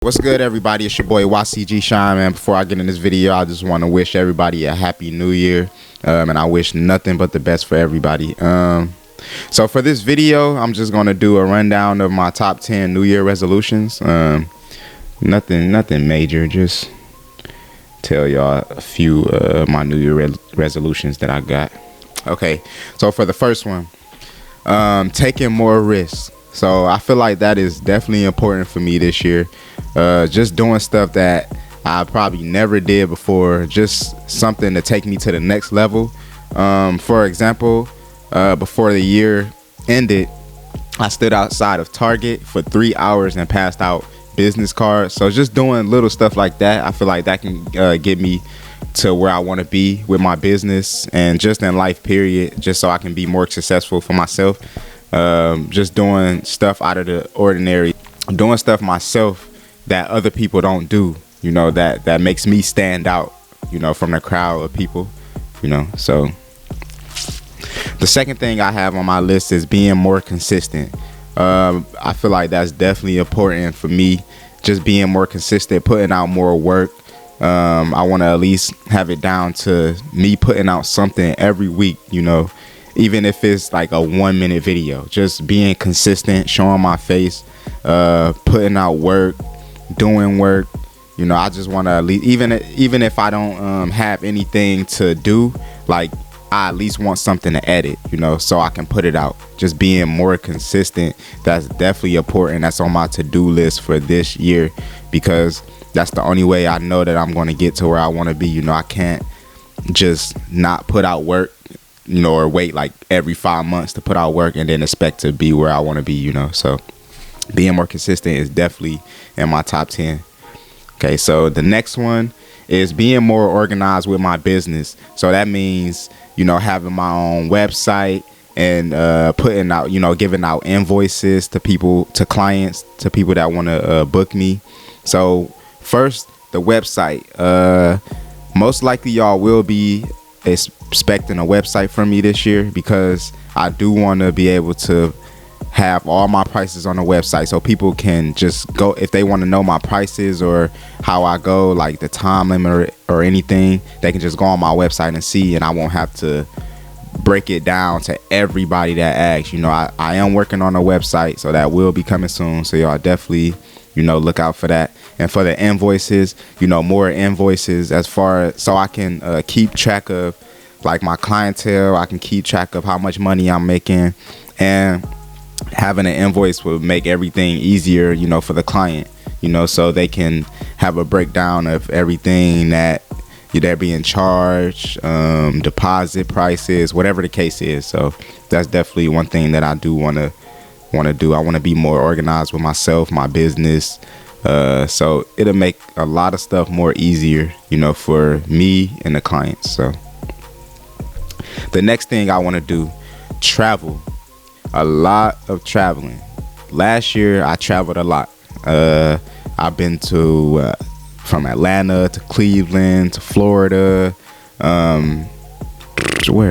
What's good, everybody? It's your boy Y.C.G. Shine, man. Before I get in this video, I just want to wish everybody a happy new year, and I wish nothing but the best for everybody. So for this video, I'm just gonna do a rundown of my top 10 New Year resolutions. Nothing major, just tell y'all a few my New Year resolutions that I got. Okay, so for the first one, taking more risks. So I feel like that is definitely important for me this year. Just doing stuff that I probably never did before, just something to take me to the next level. For example, before the year ended, I stood outside of Target for 3 hours and passed out business cards. So just doing little stuff like that, I feel like that can get me to where I want to be with my business and just in life, period, just so I can be more successful for myself. Just doing stuff out of the ordinary, doing stuff myself that other people don't do, you know, that makes me stand out, you know, from the crowd of people, you know. So the second thing I have on my list is being more consistent. I feel like that's definitely important for me, just being more consistent, putting out more work. I want to at least have it down to me putting out something every week, you know, even if it's like a 1-minute video, just being consistent, showing my face, putting out work, doing work. You know, I just want to at least, even if I don't have anything to do, like I at least want something to edit, you know, so I can put it out. Just being more consistent, that's definitely important. That's on my to-do list for this year, because that's the only way I know that I'm going to get to where I want to be. You know, I can't just not put out work, you know, or wait like every 5 months to put out work and then expect to be where I want to be, you know. So being more consistent is definitely in my top 10. Okay, so the next one is being more organized with my business. So that means, you know, having my own website and putting out, you know, giving out invoices to people, to clients, to people that want to book me. So first, the website. Most likely y'all will be expecting a website from me this year, because I do want to be able to have all my prices on the website, so people can just go if they want to know my prices or how I go, like the time limit or anything. They can just go on my website and see, and I won't have to break it down to everybody that asks. You know, I am working on a website, so that will be coming soon, so y'all definitely, you know, look out for that. And for the invoices, you know, more invoices as far as, so I can keep track of like my clientele. I can keep track of how much money I'm making, and having an invoice will make everything easier, you know, for the client, you know, so they can have a breakdown of everything that they're being charged, deposit prices, whatever the case is. So that's definitely one thing that I do want to do. I want to be more organized with myself, my business. So it'll make a lot of stuff more easier, you know, for me and the clients. So the next thing I want to do, travel. A lot of traveling. Last year I traveled a lot. I've been to from Atlanta to Cleveland to Florida. Where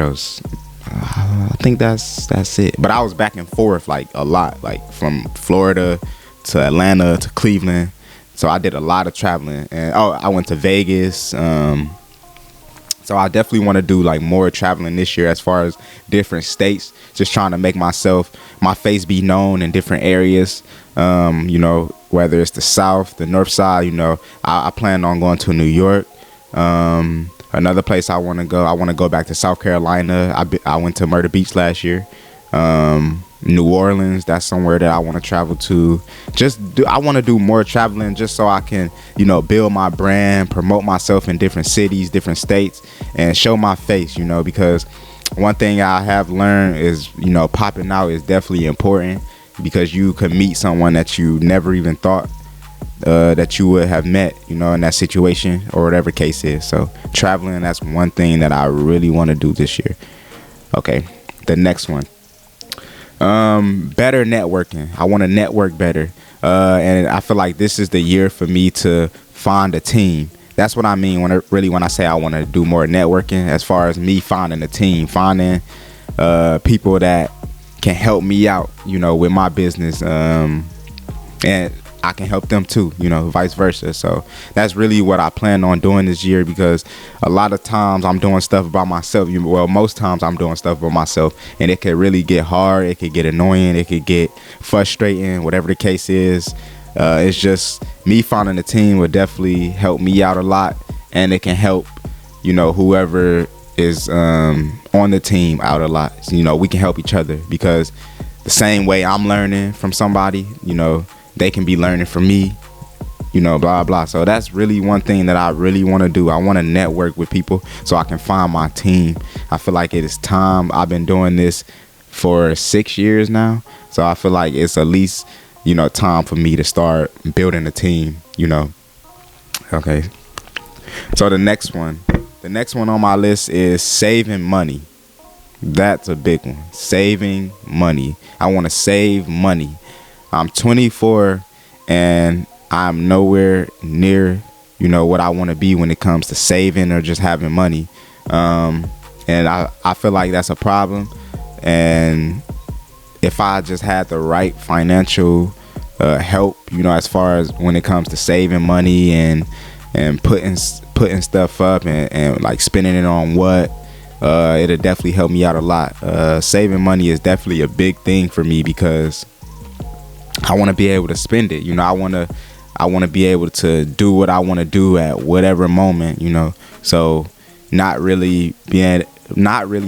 else? I think that's it. But I was back and forth like a lot, like from Florida to Atlanta to Cleveland. So I did a lot of traveling. And I went to Vegas. So I definitely want to do like more traveling this year as far as different states, just trying to make my face be known in different areas. You know, whether it's the South, the North side, you know, I plan on going to New York. Another place I want to go back to South Carolina. I went to Myrtle Beach last year. New Orleans, that's somewhere that I want to travel to. I want to do more traveling just so I can, you know, build my brand, promote myself in different cities, different states, and show my face, you know, because one thing I have learned is, you know, popping out is definitely important, because you can meet someone that you never even thought that you would have met, you know, in that situation or whatever case is. So traveling, that's one thing that I really want to do this year. Okay, the next one. Better networking. I want to network better, and I feel like this is the year for me to find a team. That's what I mean when I say I want to do more networking, as far as me finding a team, finding people that can help me out, you know, with my business, and I can help them too, you know, vice versa. So that's really what I plan on doing this year, because a lot of times I'm doing stuff by myself. Well, most times I'm doing stuff by myself, and it could really get hard. It could get annoying. It could get frustrating, whatever the case is. It's just me finding a team would definitely help me out a lot, and it can help, you know, whoever is on the team out a lot. So, you know, we can help each other, because the same way I'm learning from somebody, you know, they can be learning from me, you know, blah blah. So that's really one thing that I really want to do. I want to network with people so I can find my team. I feel like it is time. I've been doing this for 6 years now, so I feel like it's at least, you know, time for me to start building a team, you know. Okay, so the next one on my list is saving money. That's a big one. Saving money. I want to save money. I'm 24 and I'm nowhere near, you know, what I want to be when it comes to saving or just having money. And I feel like that's a problem. And if I just had the right financial help, you know, as far as when it comes to saving money and putting stuff up and like spending it on what, it'll definitely help me out a lot. Saving money is definitely a big thing for me, because I want to be able to spend it. You know, I want to be able to do what I want to do at whatever moment, you know. So not really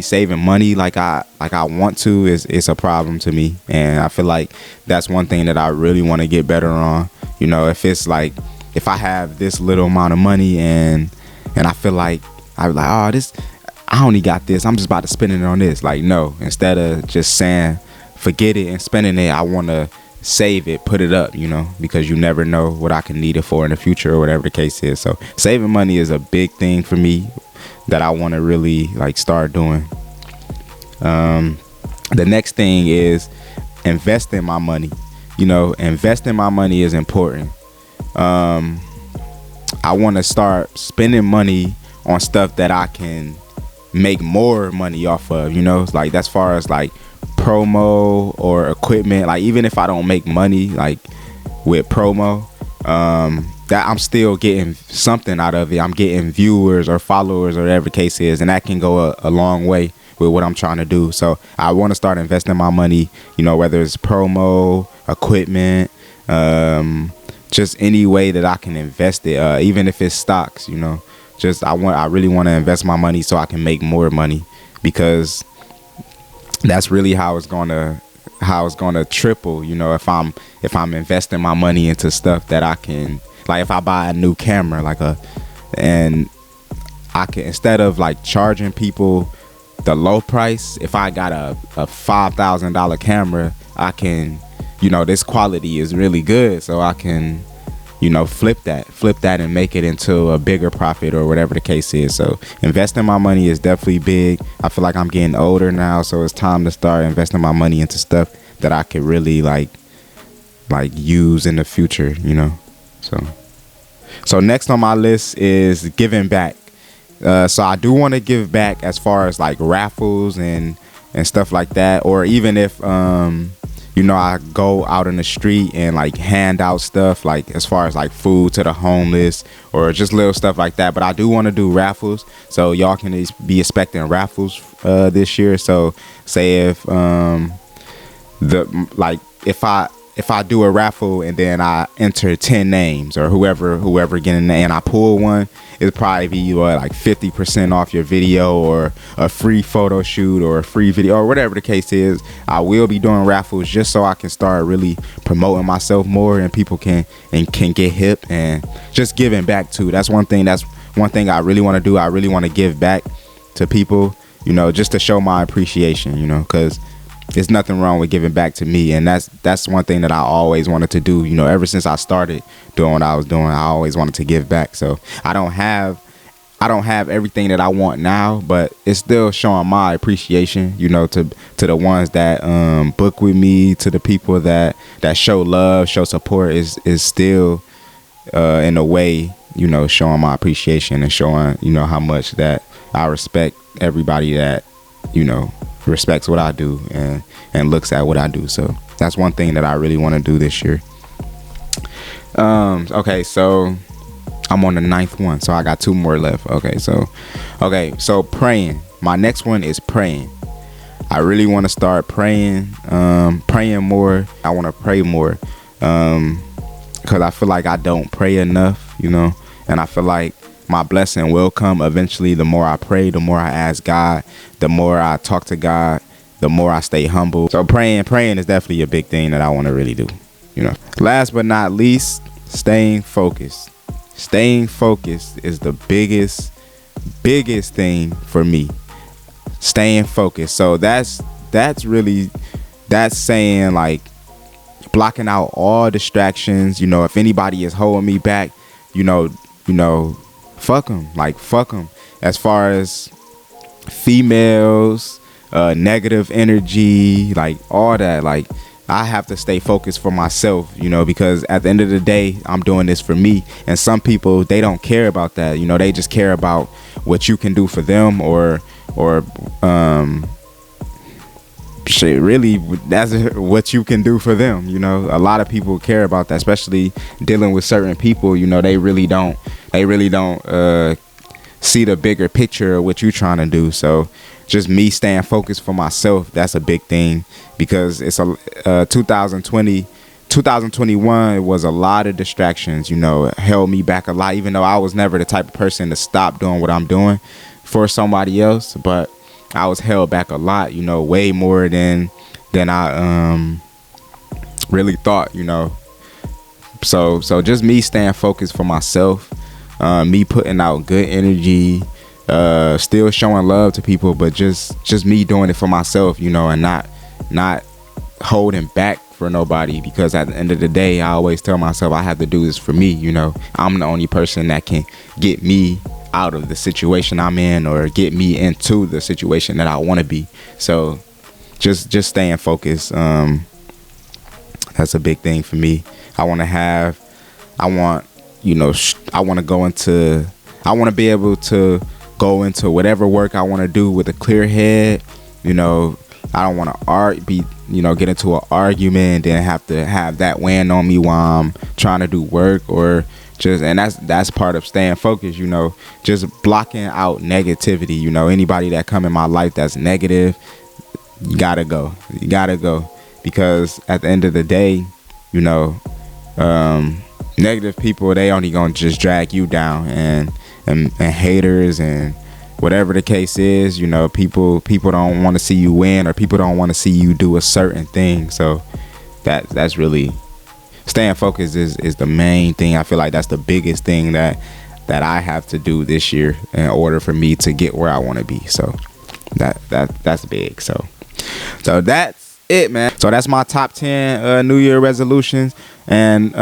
saving money like I want to is a problem to me. And I feel like that's one thing that I really want to get better on. You know, if it's like, if I have this little amount of money and I feel like I'm like, oh, this, I only got this, I'm just about to spend it on this. Like, no, instead of just saying forget it and spending it, I want to save it, put it up, you know, because you never know what I can need it for in the future or whatever the case is. So saving money is a big thing for me that I want to really like start doing. The next thing is investing my money. You know, investing my money is important. I want to start spending money on stuff that I can make more money off of, you know, like as far as like promo or equipment. Like even if I don't make money like with promo, that I'm still getting something out of it. I'm getting viewers or followers or whatever the case is, and that can go a long way with what I'm trying to do. So I want to start investing my money, you know, whether it's promo, equipment, just any way that I can invest it, even if it's stocks, you know. Just I really want to invest my money so I can make more money, because that's really how it's gonna triple, you know, if I'm investing my money into stuff that I can, like if I buy a new camera, and I can, instead of like charging people the low price, if I got a $5,000 camera, I can, you know, this quality is really good, so I can, you know, flip that and make it into a bigger profit or whatever the case is. So investing my money is definitely big. I feel like I'm getting older now, so it's time to start investing my money into stuff that I could really like use in the future, you know. So next on my list is giving back. So I do want to give back as far as like raffles and stuff like that, or even if you know, I go out in the street and like hand out stuff, like as far as like food to the homeless or just little stuff like that. But I do want to do raffles, so y'all can be expecting raffles this year. So say if if I do a raffle and then I enter 10 names or whoever getting the, and I pull one, it'll probably be like 50% off your video or a free photo shoot or a free video or whatever the case is. I will be doing raffles just so I can start really promoting myself more and people can get hip and just giving back too. That's one thing I really want to do. I really want to give back to people, you know, just to show my appreciation, you know, because there's nothing wrong with giving back to me, and that's one thing that I always wanted to do. You know, ever since I started doing what I was doing, I always wanted to give back. So I don't have everything that I want now, but it's still showing my appreciation, you know, to the ones that book with me, to the people that show love, show support, is still in a way, you know, showing my appreciation and showing, you know, how much that I respect everybody that, you know, respects what I do and looks at what I do. So that's one thing that I really want to do this year. Okay, so I'm on the 9th one, so I got 2 more left. So praying. My next one is praying. I really want to start praying, praying more. I want to pray more, because I feel like I don't pray enough, and I feel like my blessing will come eventually. The more I pray, the more I ask God, the more I talk to God, the more I stay humble. So praying is definitely a big thing that I want to really do. Last but not least, staying focused. Staying focused is the biggest thing for me. Staying focused. So that's saying, like, blocking out all distractions. If anybody is holding me back, fuck them. Like, fuck them. As far as females, negative energy, like all that, like, I have to stay focused for myself, because at the end of the day, I'm doing this for me. And some people, they don't care about that. They just care about what you can do for them, or shit, really, that's what you can do for them. A lot of people care about that, especially dealing with certain people. They really don't see the bigger picture of what you're trying to do. So just me staying focused for myself, that's a big thing, because it's 2021, it was a lot of distractions. It held me back a lot, even though I was never the type of person to stop doing what I'm doing for somebody else, but I was held back a lot, way more than I really thought. So just me staying focused for myself, me putting out good energy, still showing love to people, but just me doing it for myself, and not holding back for nobody, because at the end of the day, I always tell myself I have to do this for me. I'm the only person that can get me out of the situation I'm in, or get me into the situation that I want to be. So just staying focused, that's a big thing for me. I want to be able to go into whatever work I want to do with a clear head. I don't want to get into an argument and then have to have that weighing on me while I'm trying to do work, or and that's part of staying focused. Just blocking out negativity. Anybody that come in my life that's negative, you gotta go, because at the end of the day, negative people, they only gonna just drag you down, and haters and whatever the case is, people don't want to see you win, or people don't want to see you do a certain thing. So that's really staying focused is the main thing. I feel like that's the biggest thing that I have to do this year in order for me to get where I want to be. So that's big. So that's it, man. So that's my top 10 New Year resolutions. And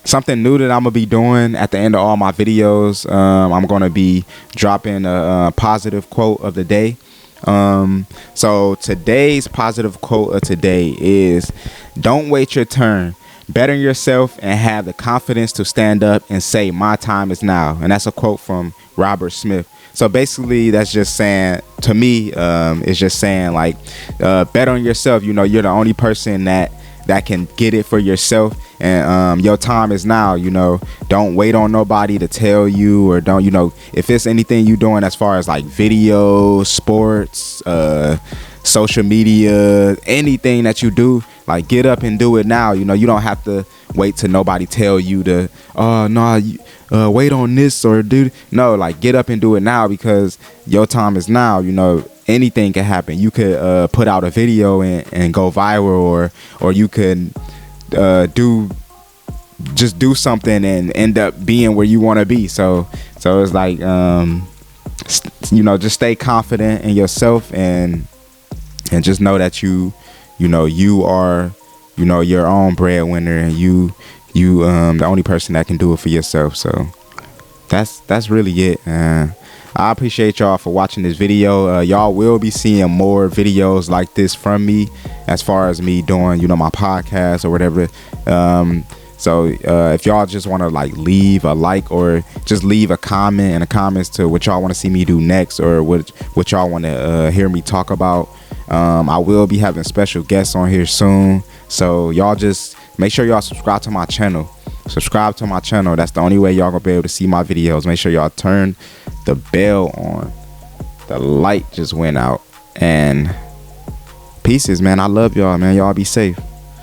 something new that I'm gonna be doing at the end of all my videos, I'm gonna be dropping a positive quote of the day. So today's positive quote of today is, don't wait your turn. Better yourself and have the confidence to stand up and say, my time is now. And that's a quote from Robert Smith. So basically, that's just saying, to me, it's just saying, like, bet on yourself. You're the only person that can get it for yourself, and your time is now. Don't wait on nobody to tell you, or don't, if it's anything you doing as far as like video, sports, social media, anything that you do, like, get up and do it now. You don't have to wait till nobody tell you to, oh no, wait on this, or dude, no, like, get up and do it now, because your time is now. Anything can happen. You could put out a video and go viral, or you could do something and end up being where you want to be. So it's like, just stay confident in yourself, and just know that you are your own breadwinner, and you the only person that can do it for yourself. So that's really it. I appreciate y'all for watching this video. Y'all will be seeing more videos like this from me, as far as me doing my podcast or whatever. So if y'all just want to leave a like, or just leave a comment in the comments to what y'all want to see me do next, or what y'all want to hear me talk about. I will be having special guests on here soon, so y'all just make sure y'all subscribe to my channel subscribe to my channel. That's the only way y'all gonna be able to see my videos. Make sure y'all turn the bell on. The light just went out. And pieces, man. I love y'all, man. Y'all be safe.